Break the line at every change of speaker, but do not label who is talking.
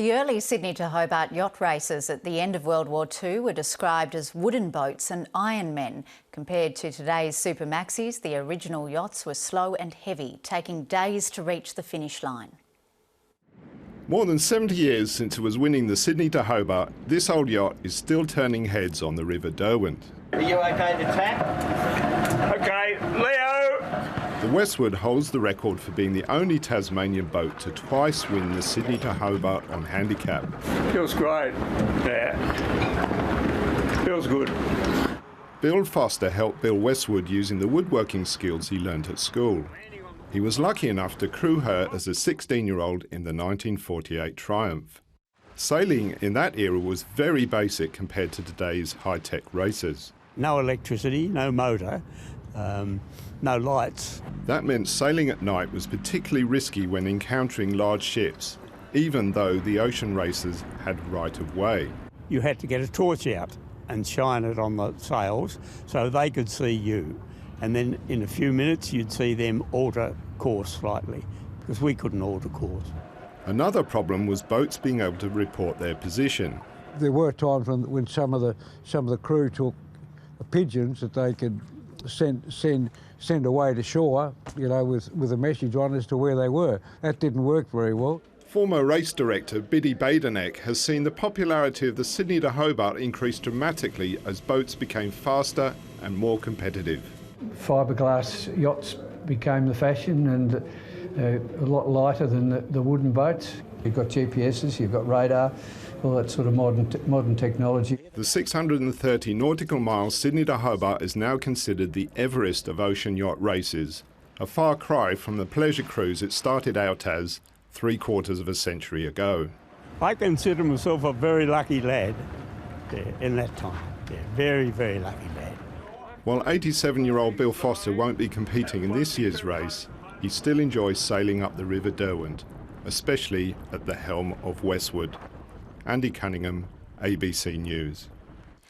The early Sydney to Hobart yacht races at the end of World War II were described as wooden boats and iron men. Compared to today's super maxis, the original yachts were slow and heavy, taking days to reach the finish line.
More than 70 years since it was winning the Sydney to Hobart, this old yacht is still turning heads on the River Derwent.
Are you okay to tack?
Okay, Leo!
The Westward holds the record for being the only Tasmanian boat to twice win the Sydney to Hobart on handicap.
Feels great. Yeah. Feels good.
Bill Foster helped build Westward using the woodworking skills he learnt at school. He was lucky enough to crew her as a 16-year-old in the 1948 Triumph. Sailing in that era was very basic compared to today's high-tech racers.
No electricity, no motor, no lights.
That meant sailing at night was particularly risky when encountering large ships, even though the ocean racers had right of way.
You had to get a torch out and shine it on the sails so they could see you. And then in a few minutes you'd see them alter course slightly, because we couldn't alter course.
Another problem was boats being able to report their position.
There were times when some of the crew took pigeons that they could send away to shore, you know, with a message on as to where they were. That didn't work very well.
Former race director Biddy Badenek has seen the popularity of the Sydney to Hobart increase dramatically as boats became faster and more competitive.
Fiberglass yachts became the fashion and a lot lighter than the wooden boats. You've got GPSs, you've got radar, all that sort of modern technology.
The 630 nautical miles Sydney to Hobart is now considered the Everest of ocean yacht races, a far cry from the pleasure cruise it started out as 3/4 of a century ago.
I consider myself a very lucky lad in that time. Yeah, very, very lucky lad.
While 87-year-old Bill Foster won't be competing in this year's race, he still enjoys sailing up the River Derwent, especially at the helm of Westward. Andy Cunningham, ABC News.